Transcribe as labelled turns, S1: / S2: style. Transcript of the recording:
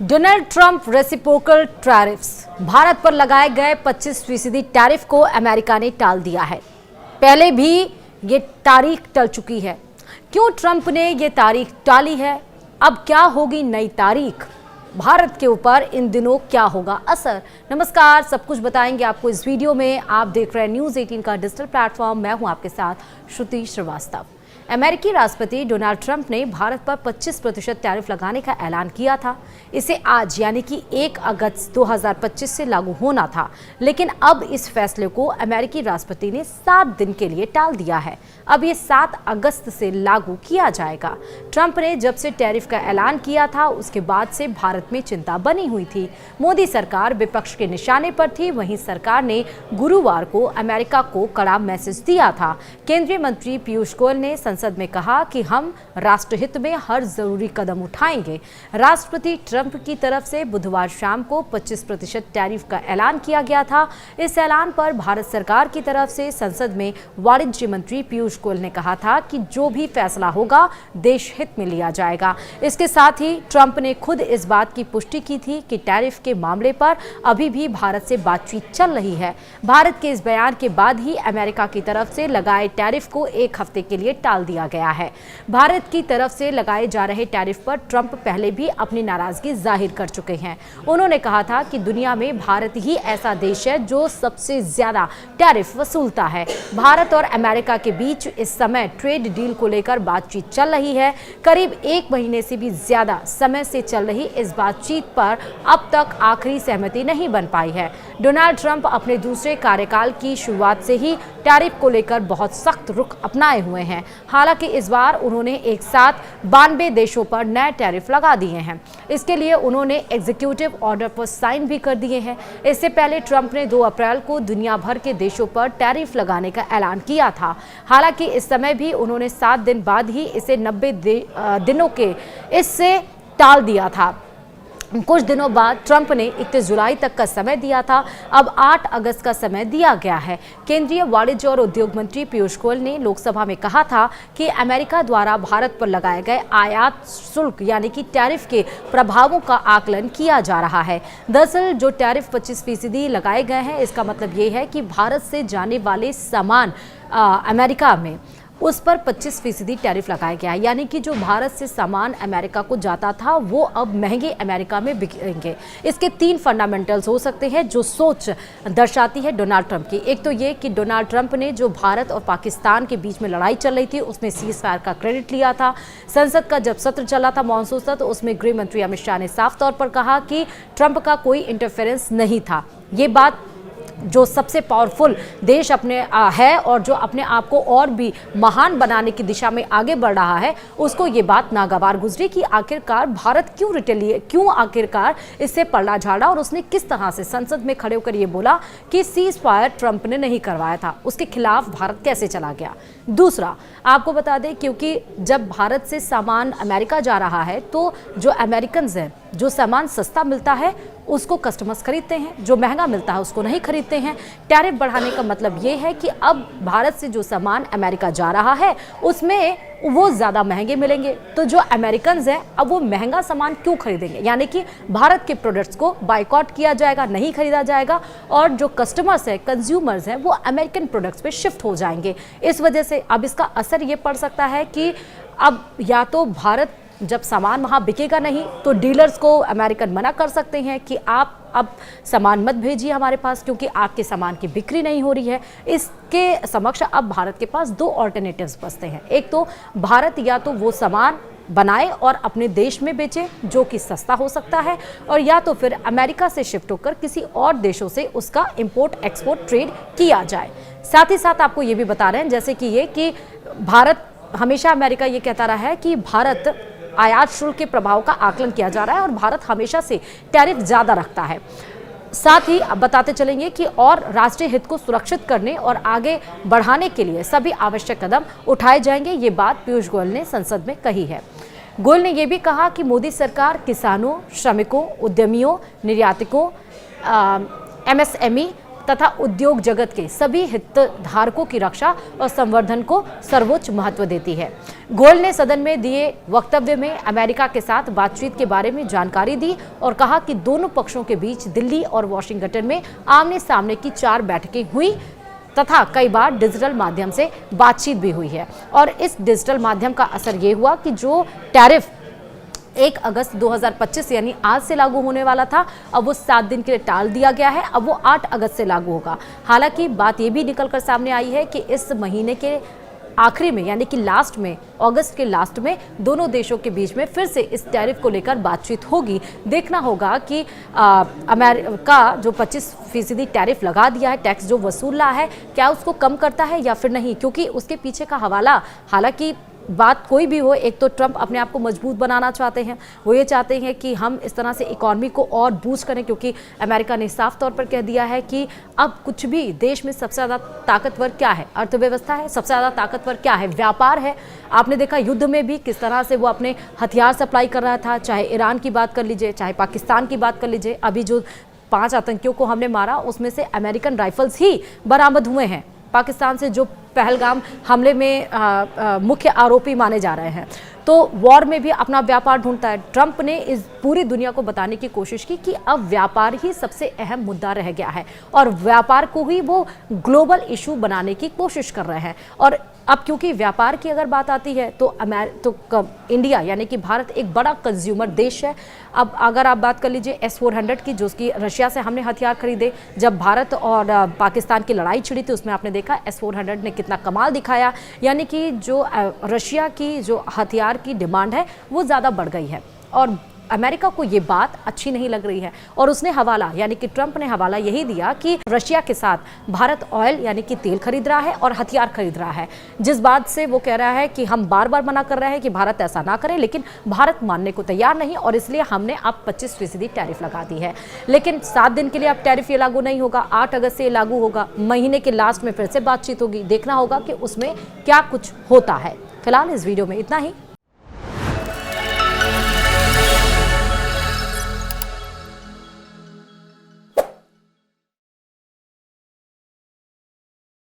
S1: Donald Trump reciprocal tariffs, Bharat पर लगाए गए 25% टैरिफ को अमेरिका ने टाल दिया है। पहले भी ये तारीख टल चुकी है। क्यों ट्रंप ने ये तारीख टाली है? अब क्या होगी नई तारीख? भारत के ऊपर इन दिनों क्या होगा असर? नमस्कार, सब कुछ बताएंगे आपको इस वीडियो में। आप देख रहे हैं न्यूज़ 18 का डिजिटल प्लेटफॉर्म। मैं हूं आपके साथ श्रुति श्रीवास्तव। अमेरिकी राष्ट्रपति डोनाल्ड ट्रंप ने भारत पर 25% टैरिफ लगाने का ऐलान किया था। इसे आज यानी कि 1 अगस्त 2025 से लागू होना था, लेकिन अब इस फैसले को अमेरिकी राष्ट्रपति ने 7 दिन के लिए टाल दिया है। अब ये 7 अगस्त से लागू किया जाएगा। ट्रंप ने जब से टैरिफ का ऐलान किया था, उसके बाद से भारत में चिंता बनी हुई थी। मोदी सरकार विपक्ष के निशाने पर थी। वहीं सरकार ने गुरुवार को अमेरिका को कड़ा मैसेज दिया था। केंद्रीय मंत्री पीयूष गोयल ने संसद में कहा कि हम राष्ट्रहित में हर जरूरी कदम उठाएंगे। राष्ट्रपति ट्रंप की तरफ से बुधवार शाम को 25% टैरिफ का ऐलान किया गया था। इस ऐलान पर भारत सरकार की तरफ से संसद में वाणिज्य मंत्री पीयूष गोयल ने कहा था कि जो भी फैसला होगा देश हित में लिया जाएगा। इसके साथ ही ट्रंप ने खुद इस बात की पुष्टि की थी कि टैरिफ के मामले पर अभी भी भारत से बातचीत चल रही है। भारत के इस बयान के बाद ही अमेरिका की तरफ से लगाए टैरिफ को 1 हफ्ते के लिए टाल दिया गया है। भारत की तरफ से लगाए जा रहे टैरिफ पर ट्रंप पहले भी अपनी नाराजगी जाहिर कर चुके हैं। उन्होंने कहा था कि दुनिया में भारत ही ऐसा देश है जो सबसे ज्यादा टैरिफ वसूलता है। भारत और अमेरिका के बीच इस समय ट्रेड डील को लेकर बातचीत चल रही है। करीब 1 महीने से भी ज्यादा समय से चल रही इस बातचीत पर अब तक आखिरी सहमति नहीं बन पाई है। डोनाल्ड ट्रंप अपने दूसरे कार्यकाल की शुरुआत से ही टैरिफ को लेकर बहुत सख्त रुख अपनाए हुए हैं। हालांकि इस बार उन्होंने एक साथ 92 देशों पर नए टैरिफ लगा दिए हैं। इसके लिए उन्होंने एग्जीक्यूटिव ऑर्डर पर साइन भी कर दिए हैं। इससे पहले ट्रंप ने 2 अप्रैल को दुनिया भर के देशों पर टैरिफ लगाने का ऐलान किया था। हालांकि इस समय भी उन्होंने 7 दिन बाद ही इसे 90 दिनों के इससे टाल दिया था। कुछ दिनों बाद ट्रंप ने 31 जुलाई तक का समय दिया था। अब 8 अगस्त का समय दिया गया है। केंद्रीय वाणिज्य और उद्योग मंत्री पीयूष गोयल ने लोकसभा में कहा था कि अमेरिका द्वारा भारत पर लगाए गए आयात शुल्क यानी कि टैरिफ के प्रभावों का आकलन किया जा रहा है। दरअसल जो टैरिफ 25% लगाए गए हैं, इसका मतलब ये है कि भारत से जाने वाले सामान अमेरिका में उस पर 25% टैरिफ लगाया गया है। यानी कि जो भारत से सामान अमेरिका को जाता था वो अब महंगे अमेरिका में बिकेंगे। इसके 3 फंडामेंटल्स हो सकते हैं जो सोच दर्शाती है डोनाल्ड ट्रंप की। एक तो ये कि डोनाल्ड ट्रंप ने जो भारत और पाकिस्तान के बीच में लड़ाई चल रही थी उसमें सीज फायर का क्रेडिट लिया था। संसद का जब सत्र चला था मानसून सत्र, उसमें गृह मंत्री अमित शाह ने साफ तौर पर कहा कि ट्रंप का कोई इंटरफेरेंस नहीं था। ये बात जो सबसे पावरफुल देश अपने है और जो अपने आप को और भी महान बनाने की दिशा में आगे बढ़ रहा है, उसको ये बात नागवार गुजरी कि आखिरकार भारत क्यों आखिरकार इससे पलड़ा झाड़ा और उसने किस तरह से संसद में खड़े होकर ये बोला कि सीज फायर ट्रंप ने नहीं करवाया था, उसके खिलाफ भारत कैसे चला गया। दूसरा, आपको बता दें, क्योंकि जब भारत से सामान अमेरिका जा रहा है तो जो अमेरिकन्स हैं, जो सामान सस्ता मिलता है उसको कस्टमर्स खरीदते हैं, जो महंगा मिलता है उसको नहीं खरीदते हैं। टैरिफ बढ़ाने का मतलब ये है कि अब भारत से जो सामान अमेरिका जा रहा है उसमें वो ज़्यादा महंगे मिलेंगे। तो जो अमेरिकन्स हैं अब वो महंगा सामान क्यों खरीदेंगे, यानी कि भारत के प्रोडक्ट्स को बायकॉट किया जाएगा, नहीं खरीदा जाएगा और जो कस्टमर्स हैं, कंज्यूमर्स हैं, वो अमेरिकन प्रोडक्ट्स पे शिफ्ट हो जाएंगे। इस वजह से अब इसका असर ये पड़ सकता है कि अब या तो भारत जब सामान वहाँ बिकेगा नहीं तो डीलर्स को अमेरिकन मना कर सकते हैं कि आप अब सामान मत भेजिए हमारे पास क्योंकि आपके सामान की बिक्री नहीं हो रही है। इसके समक्ष अब भारत के पास 2 ऑल्टरनेटिव्स बचते हैं। एक तो भारत या तो वो सामान बनाए और अपने देश में बेचे जो कि सस्ता हो सकता है, और या तो फिर अमेरिका से शिफ्ट होकर किसी और देशों से उसका इंपोर्ट एक्सपोर्ट ट्रेड किया जाए। साथ ही साथ आपको ये भी बता रहे हैं जैसे कि ये कि भारत हमेशा, अमेरिका ये कहता रहा है कि भारत आयात शुल्क के प्रभाव का आकलन किया जा रहा है और भारत हमेशा से टैरिफ ज़्यादा रखता है। साथ ही अब बताते चलेंगे कि और राष्ट्रीय हित को सुरक्षित करने और आगे बढ़ाने के लिए सभी आवश्यक कदम उठाए जाएंगे। ये बात पीयूष गोयल ने संसद में कही है। गोयल ने यह भी कहा कि मोदी सरकार किसानों, श्रमिकों, उद्यमियों, निर्यातकों, MSME तथा उद्योग जगत के सभी हितधारकों की रक्षा और संवर्धन को सर्वोच्च महत्व देती है। गोयल ने सदन में दिए वक्तव्य में अमेरिका के साथ बातचीत के बारे में जानकारी दी और कहा कि दोनों पक्षों के बीच दिल्ली और वॉशिंगटन में आमने सामने की 4 बैठकें हुई तथा कई बार डिजिटल माध्यम से बातचीत भी हुई है। और इस डिजिटल माध्यम का असर ये हुआ कि जो टैरिफ 1 अगस्त 2025 यानी आज से लागू होने वाला था, अब वो 7 दिन के लिए टाल दिया गया है। अब वो 8 अगस्त से लागू होगा। हालांकि बात ये भी निकलकर सामने आई है कि इस महीने के आखिरी में यानी कि लास्ट में, अगस्त के लास्ट में दोनों देशों के बीच में फिर से इस टैरिफ को लेकर बातचीत होगी। देखना होगा कि अमेरिका जो 25% टैरिफ लगा दिया है, टैक्स जो वसूल रहा है, क्या उसको कम करता है या फिर नहीं, क्योंकि उसके पीछे का हवाला, हालांकि बात कोई भी हो, एक तो ट्रंप अपने आप को मजबूत बनाना चाहते हैं। वो ये चाहते हैं कि हम इस तरह से इकॉनमी को और बूस्ट करें, क्योंकि अमेरिका ने साफ तौर पर कह दिया है कि अब कुछ भी देश में सबसे ज़्यादा ताकतवर क्या है, अर्थव्यवस्था है। सबसे ज़्यादा ताकतवर क्या है, व्यापार है। आपने देखा युद्ध में भी किस तरह से वो अपने हथियार सप्लाई कर रहा था, चाहे ईरान की बात कर लीजिए, चाहे पाकिस्तान की बात कर लीजिए। अभी जो 5 आतंकियों को हमने मारा, उसमें से अमेरिकन राइफल्स ही बरामद हुए हैं पाकिस्तान से, जो पहलगाम हमले में मुख्य आरोपी माने जा रहे हैं। तो वॉर में भी अपना व्यापार ढूंढता है। ट्रंप ने इस पूरी दुनिया को बताने की कोशिश की कि अब व्यापार ही सबसे अहम मुद्दा रह गया है और व्यापार को ही वो ग्लोबल इशू बनाने की कोशिश कर रहे हैं। और अब क्योंकि व्यापार की अगर बात आती है तो इंडिया यानी कि भारत एक बड़ा कंज्यूमर देश है। अब अगर आप बात कर लीजिए S-400 की, जो कि रशिया से हमने हथियार खरीदे, जब भारत और पाकिस्तान की लड़ाई छिड़ी थी उसमें आपने देखा S-400 ने कितना कमाल दिखाया। यानी कि जो रशिया की जो हथियार की डिमांड है वो ज़्यादा बढ़ गई है और अमेरिका को ये बात अच्छी नहीं लग रही है। और उसने हवाला यानी कि ट्रंप ने हवाला यही दिया कि रशिया के साथ भारत ऑयल यानी कि तेल खरीद रहा है और हथियार खरीद रहा है, जिस बात से वो कह रहा है कि हम बार बार मना कर रहे हैं कि भारत ऐसा ना करे, लेकिन भारत मानने को तैयार नहीं और इसलिए हमने अब 25% टैरिफ लगा दी है। लेकिन 7 दिन के लिए अब टैरिफ ये लागू नहीं होगा, 8 अगस्त से लागू होगा। महीने के लास्ट में फिर से बातचीत होगी, देखना होगा कि उसमें क्या कुछ होता है। फिलहाल इस वीडियो में इतना ही।